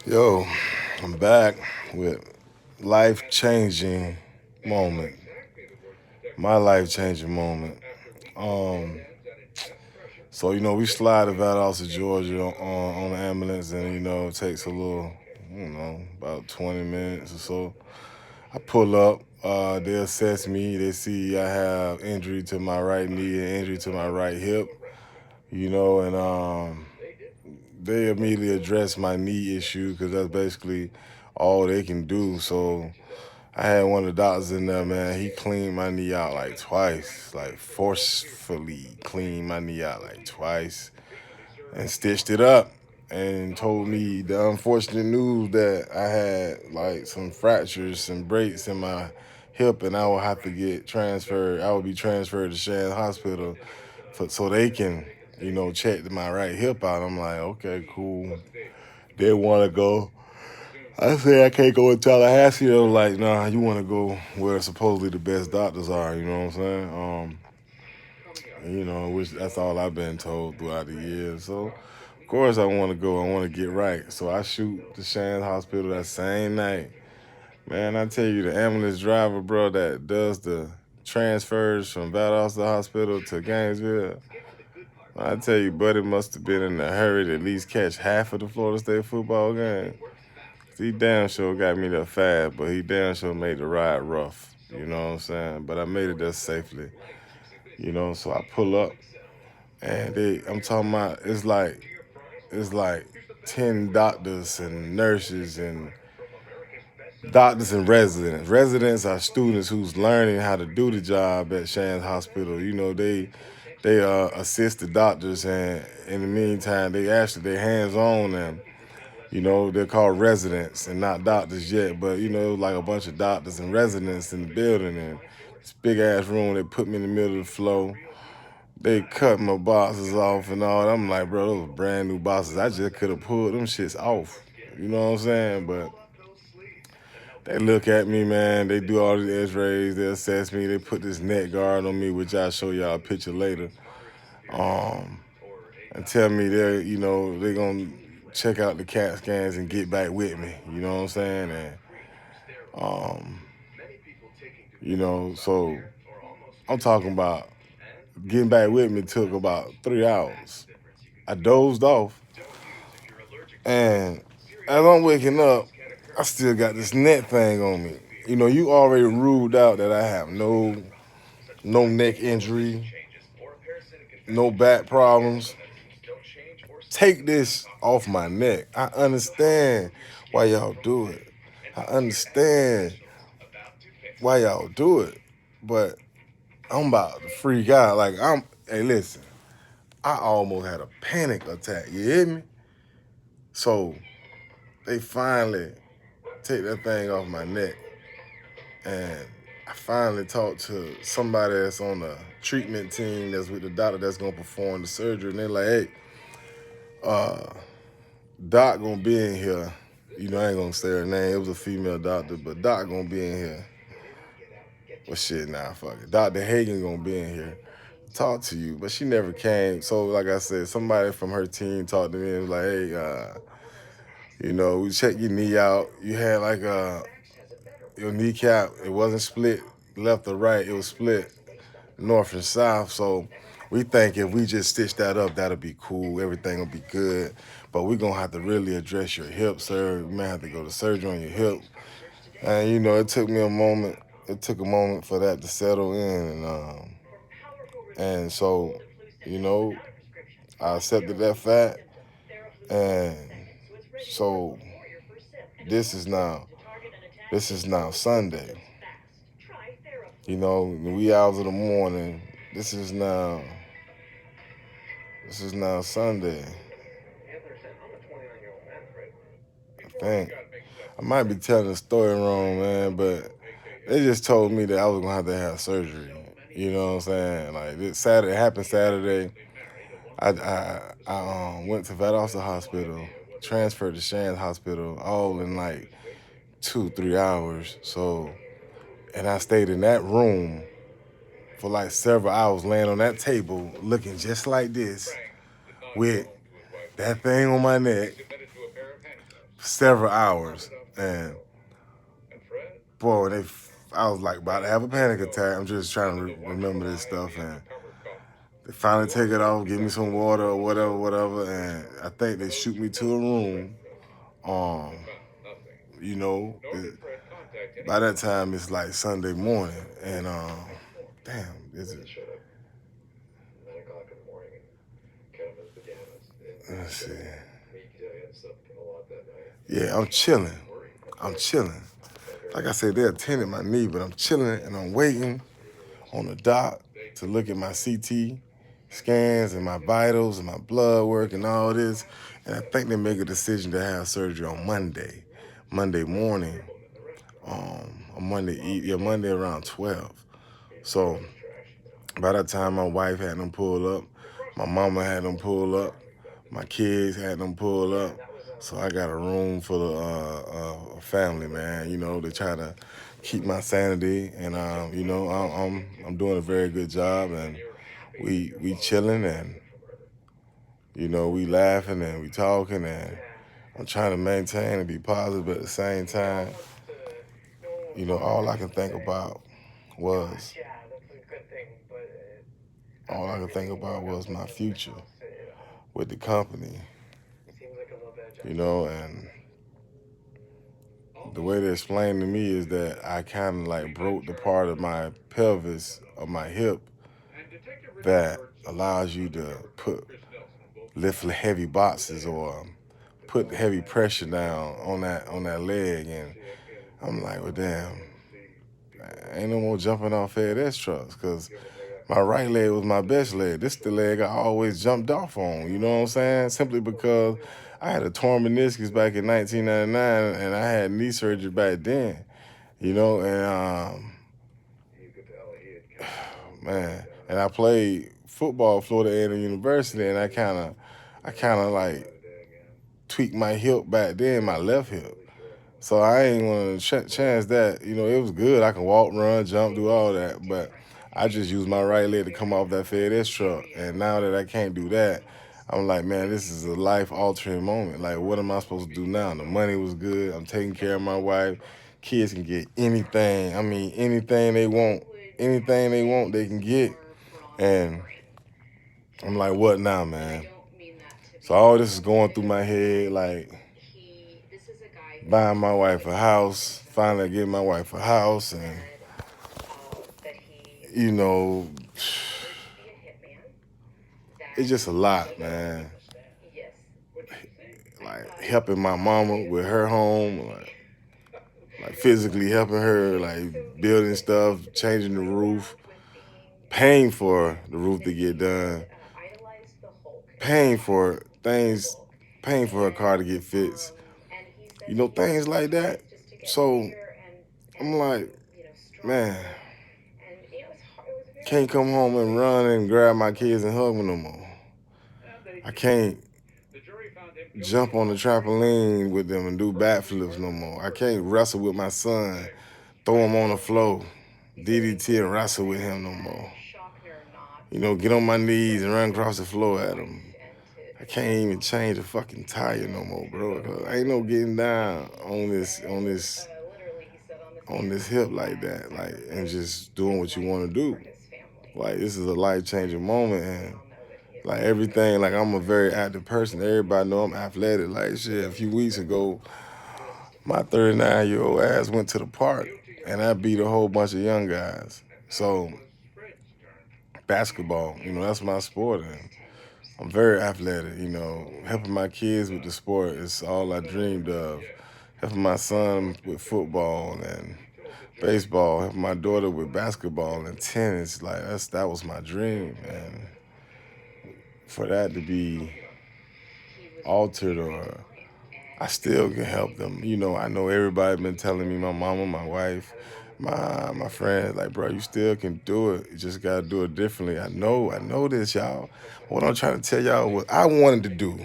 Yo, I'm back with life-changing moment. My life-changing moment. Um, we slide to Valdosta, Georgia on the ambulance, and it takes a little, about 20 minutes or so. I pull up. They assess me. They see I have injury to my right knee and injury to my right hip. And they immediately address my knee issue because that's basically all they can do. So I had one of the doctors in there, man. He cleaned my knee out like twice, like forcefully cleaned my knee out like twice and stitched it up and told me the unfortunate news that I had like some fractures, some breaks in my hip, and I would have to get transferred. I would be transferred to Shands Hospital so they can, check my right hip out. I'm like, okay, cool. They want to go. I say I can't go to Tallahassee. They're like, nah, you want to go where supposedly the best doctors are. You know what I'm saying? Which that's all I've been told throughout the years. So, of course, I want to go. I want to get right. So I shoot the Shands Hospital that same night. Man, I tell you, the ambulance driver, bro, that does the transfers from Valdosta Hospital to Gainesville. I tell you, buddy must have been in a hurry to at least catch half of the Florida State football game. He damn sure got me there fast, but he damn sure made the ride rough. You know what I'm saying? But I made it there safely. So I pull up and I'm talking about it's like 10 doctors and nurses and doctors and residents. Residents are students who's learning how to do the job at Shands Hospital. They assist the doctors, and in the meantime they hands on them. They're called residents and not doctors yet, but like a bunch of doctors and residents in the building, and this big ass room. They put me in the middle of the floor. They cut my boxes off and all. I'm like, bro, those brand new boxes. I just could have pulled them shits off. You know what I'm saying? But they look at me, man. They do all these X-rays. They assess me. They put this neck guard on me, which I'll show y'all a picture later. Um, and tell me they're gonna check out the CAT scans and get back with me. You know what I'm saying? And um, so I'm talking about getting back with me took about 3 hours. I dozed off, and as I'm waking up, I still got this neck thing on me. You already ruled out that I have no neck injury, no back problems. Take this off my neck. I understand why y'all do it. I understand why y'all do it. But I'm about to freak out. Hey, listen, I almost had a panic attack. You hear me? So they finally take that thing off my neck. And I finally talked to somebody that's on the treatment team that's with the doctor that's going to perform the surgery. And they're like, hey, uh, Doc gonna be in here. I ain't gonna say her name. It was a female doctor, but Doc gonna be in here. Well, shit, nah, fuck it. Dr. Hagen gonna be in here to talk to you, but she never came. So, like I said, somebody from her team talked to me and was like, hey, we checked your knee out. You had your kneecap. It wasn't split left or right. It was split north and south. So we think if we just stitch that up, that'll be cool. Everything will be good. But we're going to have to really address your hip, sir. We may have to go to surgery on your hip. And, it took me a moment. It took a moment for that to settle in. And so, I accepted that fact. And so this is now Sunday. The wee hours of the morning. This is now Sunday. I think. I might be telling the story wrong, man, but they just told me that I was gonna have to have surgery. You know what I'm saying? Like this Saturday, it happened Saturday. I went to Valdosta Hospital, transferred to Shands Hospital, all in like 2-3 hours. So, and I stayed in that room for like several hours, laying on that table, looking just like this, with that thing on my neck, several hours, and boy, I was like about to have a panic attack. I'm just trying to remember this stuff, and they finally take it off, give me some water or whatever, and I think they shoot me to a room. Um, you know, by that time it's like Sunday morning, and damn, is it? Let's see. Yeah, I'm chilling. I'm chilling. Like I said, they attended my knee, but I'm chilling and I'm waiting on the doc to look at my CT scans and my vitals and my blood work and all this. And I think they make a decision to have surgery on Monday morning, Monday around 12. So by that time, my wife had them pull up, my mama had them pull up, my kids had them pull up. So I got a room full of family, man. You know, to try to keep my sanity, and I'm doing a very good job, and we chilling, and we laughing and we talking, and I'm trying to maintain and be positive, but at the same time, all I can think about was my future with the company, and the way they explained to me is that I kind of like broke the part of my pelvis of my hip that allows you to lift heavy boxes or put heavy pressure down on that leg, and I'm like, well, damn, ain't no more jumping off FedEx trucks, because my right leg was my best leg. This the leg I always jumped off on. You know what I'm saying? Simply because I had a torn meniscus back in 1999, and I had knee surgery back then. And man, and I played football at Florida A&M University, and I kind of like tweaked my hip back then, my left hip. So I ain't want to chance that. It was good. I can walk, run, jump, do all that. But I just used my right leg to come off that FedEx truck. And now that I can't do that, I'm like, man, this is a life-altering moment. Like, what am I supposed to do now? The money was good. I'm taking care of my wife. Kids can get anything. I mean, anything they want. Anything they want, they can get. And I'm like, what now, man? So all this is going through my head, like buying my wife a house, finally getting my wife a house, and you know, it's just a lot, man. Like helping my mama with her home, like physically helping her, like building stuff, changing the roof, paying for the roof to get done, paying for things, paying for her car to get fixed, things like that. So I'm like, man, can't come home and run and grab my kids and hug them no more. I can't jump on the trampoline with them and do backflips no more. I can't wrestle with my son, throw him on the floor, DDT and wrestle with him no more. Get on my knees and run across the floor at him. I can't even change a fucking tire no more, bro. 'Cause ain't no getting down on this hip like that, like, and just doing what you want to do. Like, this is a life changing moment, and like everything, like I'm a very active person. Everybody know I'm athletic. Like shit, a few weeks ago, my 39-year-old ass went to the park, and I beat a whole bunch of young guys. So basketball, that's my sport, and I'm very athletic. Helping my kids with the sport is all I dreamed of. Helping my son with football and baseball, helping my daughter with basketball and tennis, like that was my dream, and for that to be altered, or I still can help them. I know everybody been telling me, my mama, my wife, my friends, like, bro, you still can do it. You just gotta do it differently. I know this, y'all. What I'm trying to tell y'all, what I wanted to do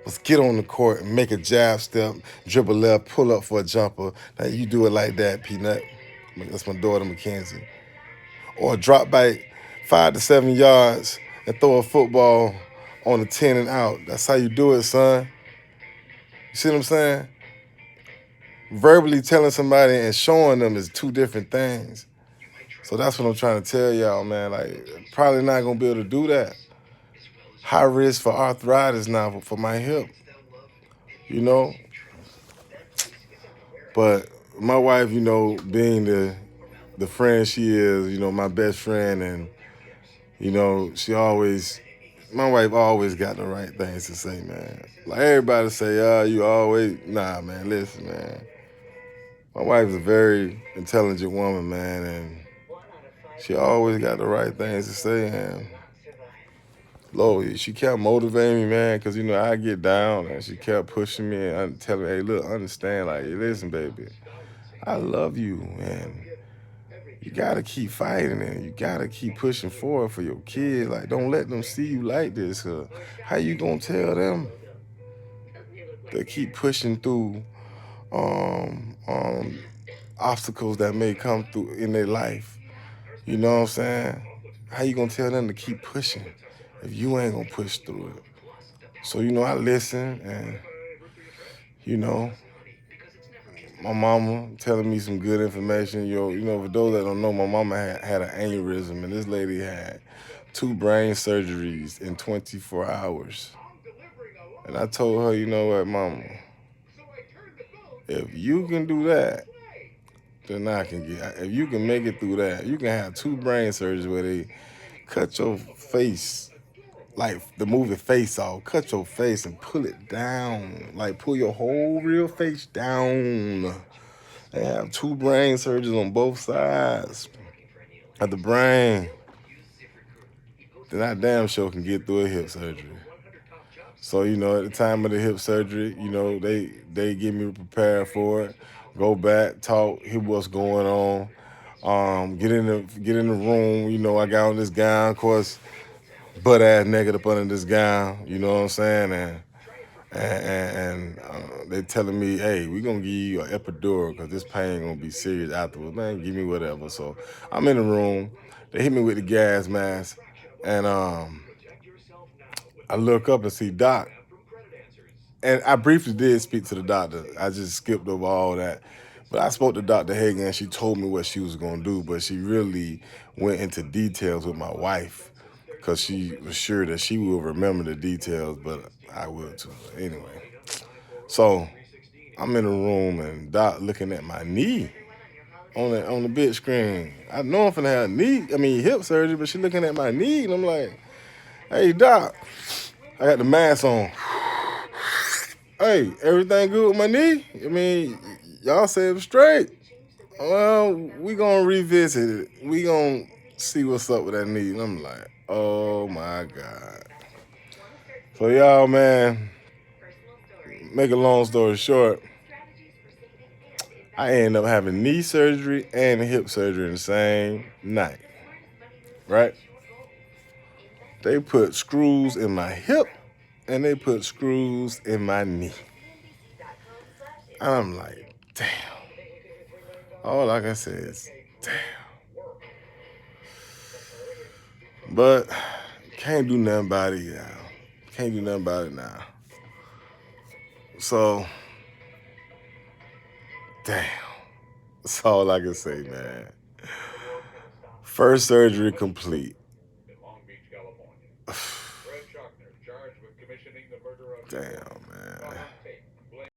was get on the court and make a jab step, dribble left, pull up for a jumper. Now you do it like that, Peanut. That's my daughter, Mackenzie. Or drop back 5 to 7 yards and throw a football on a 10 and out. That's how you do it, son. You see what I'm saying? Verbally telling somebody and showing them is two different things. So that's what I'm trying to tell y'all, man. Like, probably not gonna be able to do that. High risk for arthritis now for my hip, you know. But my wife, being the friend she is, my best friend, and my wife always got the right things to say, man. Like everybody say, you always, nah, man. Listen, man. My wife is a very intelligent woman, man, and she always got the right things to say, and Lord, she kept motivating me, man, because, I get down, and she kept pushing me and telling me, hey, look, understand, like, hey, listen, baby, I love you, and you got to keep fighting, and you got to keep pushing forward for your kids. Like, don't let them see you like this. How you going to tell them to keep pushing through um, um, obstacles that may come through in their life? You know what I'm saying? How you going to tell them to keep pushing if you ain't going to push through it? So, I listen, and, you know, my mama telling me some good information. For those that don't know, my mama had an aneurysm, and this lady had 2 brain surgeries in 24 hours. And I told her, you know what, mama, if you can do that, then I can if you can make it through that, you can have 2 brain surgeries where they cut your face, like the movie Face Off, cut your face and pull it down, like pull your whole real face down. They have 2 brain surgeries on both sides of the brain. Then I damn sure can get through a hip surgery. So, at the time of the hip surgery, they get me prepared for it. Go back, talk, hear what's going on. Get in the room. I got on this gown, of course, butt ass naked up under this gown. You know what I'm saying? And they telling me, hey, we're going to give you an epidural because this pain going to be serious afterwards. Man, give me whatever. So I'm in the room. They hit me with the gas mask. And I look up and see Doc. And I briefly did speak to the doctor. I just skipped over all that. But I spoke to Dr. Hagan, and she told me what she was going to do. But she really went into details with my wife because she was sure that she will remember the details, but I will too. Anyway, so I'm in the room, and Doc looking at my knee on the big screen. I know I'm finna have hip surgery, but she looking at my knee, and I'm like, hey, Doc, I got the mask on. Hey, everything good with my knee? Y'all said it was straight. Well, we gonna revisit it. We gonna see what's up with that knee. And I'm like, oh my God. So y'all, man, make a long story short, I ended up having knee surgery and hip surgery in the same night. Right? They put screws in my hip and they put screws in my knee. I'm like, damn. All I can say is, damn. But can't do nothing about it, y'all. Can't do nothing about it now. So, damn. That's all I can say, man. First surgery complete. Damn.